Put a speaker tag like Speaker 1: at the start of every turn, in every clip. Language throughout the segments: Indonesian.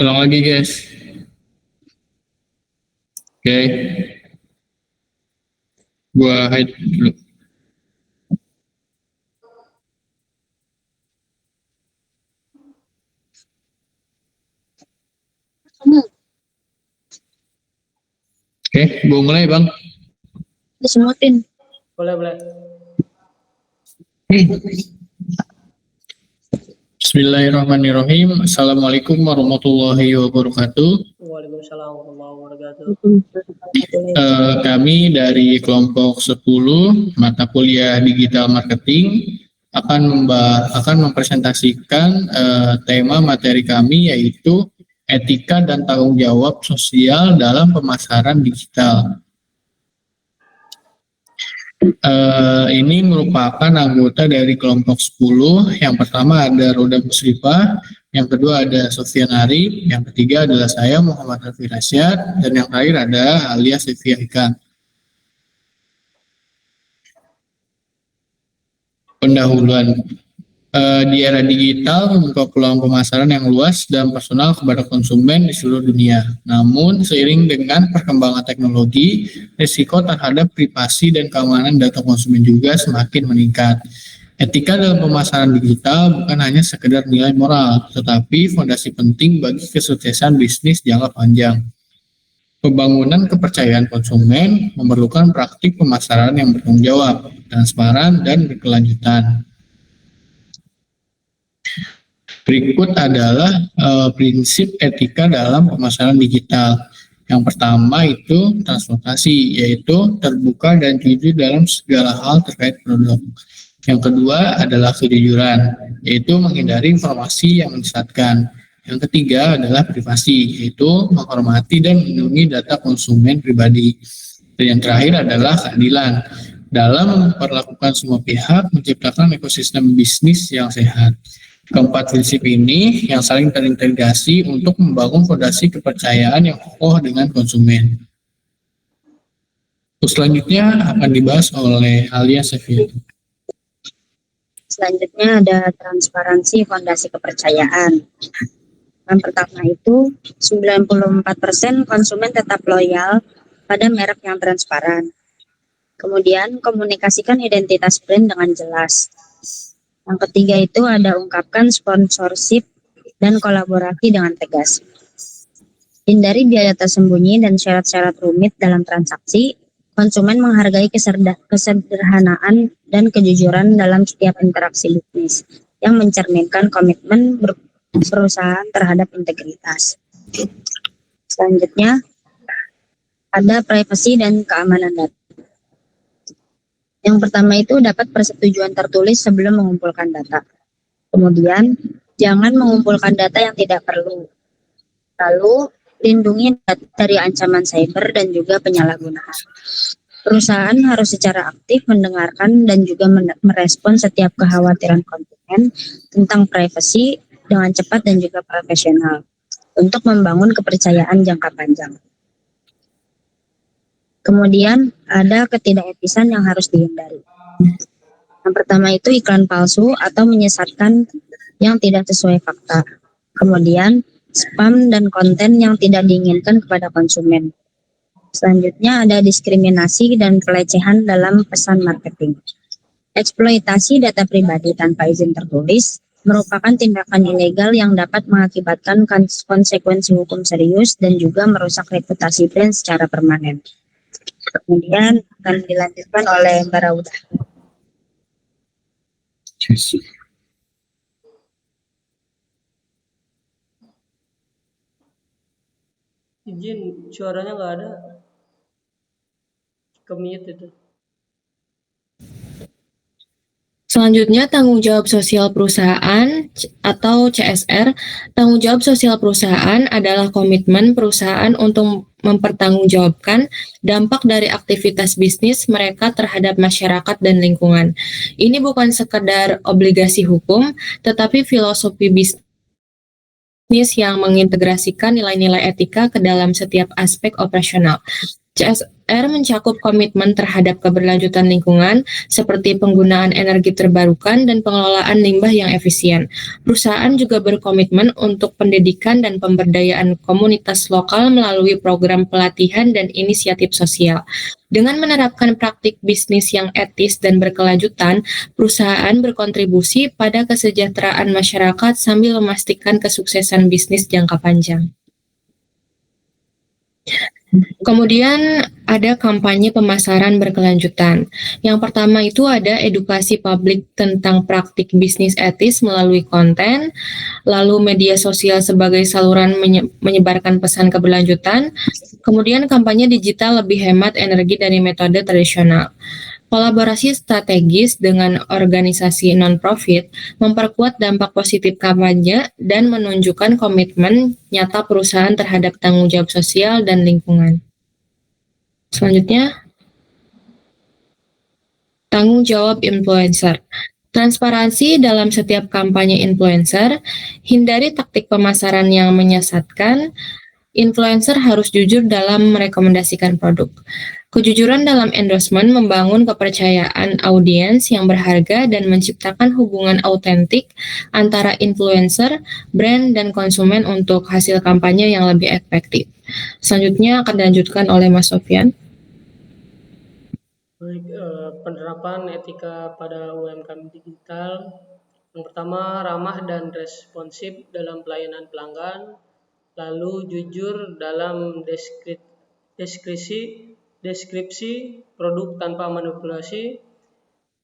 Speaker 1: Ulang lagi guys. Oke. Gua hide dulu. Oke, gua mulai bang.
Speaker 2: Disemutin.
Speaker 3: Boleh.
Speaker 1: Bismillahirrahmanirrahim. Assalamualaikum warahmatullahi wabarakatuh.
Speaker 3: Waalaikumsalam warahmatullahi wabarakatuh.
Speaker 1: Kami dari kelompok 10 mata kuliah digital marketing akan mempresentasikan tema materi kami, yaitu etika dan tanggung jawab sosial dalam pemasaran digital. Ini merupakan anggota dari kelompok 10. Yang pertama ada Roda Musrifah, yang kedua ada Sofian Arif, yang ketiga adalah saya Muhammad Rafi Rasyad, dan yang terakhir ada Alia Sylvia Ikan. Pendahuluan. Di era digital membuka peluang pemasaran yang luas dan personal kepada konsumen di seluruh dunia. Namun, seiring dengan perkembangan teknologi, risiko terhadap privasi dan keamanan data konsumen juga semakin meningkat. Etika dalam pemasaran digital bukan hanya sekedar nilai moral, tetapi fondasi penting bagi kesuksesan bisnis jangka panjang. Pembangunan kepercayaan konsumen memerlukan praktik pemasaran yang bertanggung jawab, transparan, dan berkelanjutan. Berikut adalah prinsip etika dalam pemasaran digital. Yang pertama itu transportasi, yaitu terbuka dan jujur dalam segala hal terkait produk. Yang kedua adalah kejujuran, yaitu menghindari informasi yang menyesatkan. Yang ketiga adalah privasi, yaitu menghormati dan melindungi data konsumen pribadi. Dan yang terakhir adalah keadilan, dalam memperlakukan semua pihak menciptakan ekosistem bisnis yang sehat. Keempat prinsip ini yang saling terintegrasi untuk membangun fondasi kepercayaan yang kokoh dengan konsumen. Selanjutnya akan dibahas oleh Alia Sylvia.
Speaker 2: Selanjutnya ada transparansi fondasi kepercayaan. Yang pertama itu 94% konsumen tetap loyal pada merek yang transparan. Kemudian komunikasikan identitas brand dengan jelas. Yang ketiga itu ada ungkapkan sponsorship dan kolaborasi dengan tegas. Hindari biaya tersembunyi dan syarat-syarat rumit dalam transaksi. Konsumen menghargai kesederhanaan dan kejujuran dalam setiap interaksi bisnis yang mencerminkan komitmen perusahaan terhadap integritas. Selanjutnya ada privasi dan keamanan data. Yang pertama itu dapat persetujuan tertulis sebelum mengumpulkan data. Kemudian, jangan mengumpulkan data yang tidak perlu. Lalu, lindungi data dari ancaman cyber dan juga penyalahgunaan. Perusahaan harus secara aktif mendengarkan dan juga merespon setiap kekhawatiran konsumen tentang privasi dengan cepat dan juga profesional untuk membangun kepercayaan jangka panjang. Kemudian ada ketidaketisan yang harus dihindari. Yang pertama itu iklan palsu atau menyesatkan yang tidak sesuai fakta. Kemudian spam dan konten yang tidak diinginkan kepada konsumen. Selanjutnya ada diskriminasi dan pelecehan dalam pesan marketing. Eksploitasi data pribadi tanpa izin tertulis merupakan tindakan ilegal yang dapat mengakibatkan konsekuensi hukum serius dan juga merusak reputasi brand secara permanen. Kemudian akan dilanjutkan oleh Mbak Rauda.
Speaker 3: Izin, suaranya nggak ada. Ke-mute itu.
Speaker 4: Selanjutnya, tanggung jawab sosial perusahaan atau CSR. Tanggung jawab sosial perusahaan adalah komitmen perusahaan untuk mempertanggungjawabkan dampak dari aktivitas bisnis mereka terhadap masyarakat dan lingkungan. Ini bukan sekedar obligasi hukum, tetapi filosofi bisnis yang mengintegrasikan nilai-nilai etika ke dalam setiap aspek operasional. CSR mencakup komitmen terhadap keberlanjutan lingkungan seperti penggunaan energi terbarukan dan pengelolaan limbah yang efisien. Perusahaan juga berkomitmen untuk pendidikan dan pemberdayaan komunitas lokal melalui program pelatihan dan inisiatif sosial. Dengan menerapkan praktik bisnis yang etis dan berkelanjutan, perusahaan berkontribusi pada kesejahteraan masyarakat sambil memastikan kesuksesan bisnis jangka panjang. Kemudian ada kampanye pemasaran berkelanjutan. Yang pertama itu ada edukasi publik tentang praktik bisnis etis melalui konten, lalu media sosial sebagai saluran menyebarkan pesan keberlanjutan, kemudian kampanye digital lebih hemat energi dari metode tradisional. Kolaborasi strategis dengan organisasi non-profit memperkuat dampak positif kampanye dan menunjukkan komitmen nyata perusahaan terhadap tanggung jawab sosial dan lingkungan. Selanjutnya, tanggung jawab influencer. Transparansi dalam setiap kampanye influencer, hindari taktik pemasaran yang menyesatkan. Influencer harus jujur dalam merekomendasikan produk. Kejujuran dalam endorsement membangun kepercayaan audiens yang berharga dan menciptakan hubungan autentik antara influencer, brand, dan konsumen untuk hasil kampanye yang lebih efektif. Selanjutnya akan dilanjutkan oleh Mas Sofyan.
Speaker 3: Baik, penerapan etika pada UMKM digital. Yang pertama, ramah dan responsif dalam pelayanan pelanggan. Lalu jujur dalam deskripsi produk tanpa manipulasi,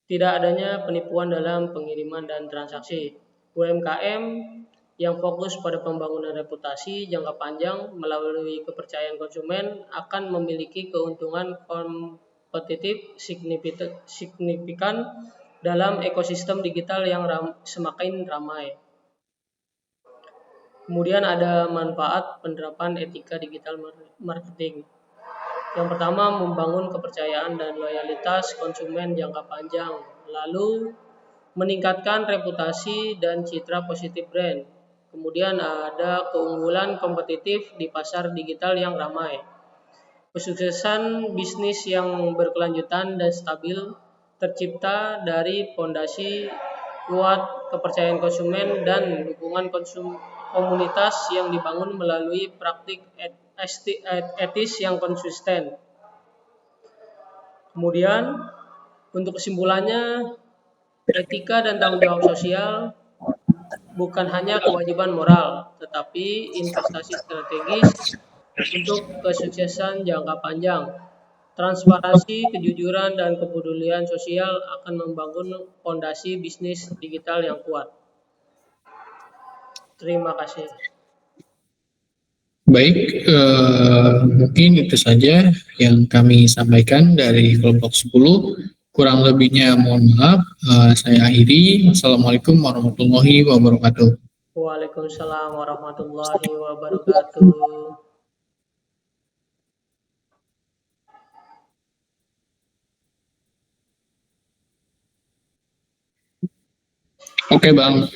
Speaker 3: tidak adanya penipuan dalam pengiriman dan transaksi. UMKM yang fokus pada pembangunan reputasi jangka panjang melalui kepercayaan konsumen akan memiliki keuntungan kompetitif signifikan dalam ekosistem digital yang semakin ramai. Kemudian ada manfaat penerapan etika digital marketing. Yang pertama, membangun kepercayaan dan loyalitas konsumen jangka panjang. Lalu, meningkatkan reputasi dan citra positif brand. Kemudian ada keunggulan kompetitif di pasar digital yang ramai. Kesuksesan bisnis yang berkelanjutan dan stabil tercipta dari fondasi kuat kepercayaan konsumen dan dukungan komunitas yang dibangun melalui praktik etis yang konsisten. Kemudian untuk kesimpulannya, etika dan tanggung jawab sosial bukan hanya kewajiban moral, tetapi investasi strategis untuk kesuksesan jangka panjang. Transparansi, kejujuran, dan kepedulian sosial akan membangun fondasi bisnis digital yang kuat. Terima kasih.
Speaker 1: Baik, mungkin itu saja yang kami sampaikan dari kelompok 10. Kurang lebihnya mohon maaf. Saya akhiri. Wassalamualaikum warahmatullahi wabarakatuh.
Speaker 3: Waalaikumsalam warahmatullahi wabarakatuh.
Speaker 1: Oke, Bang.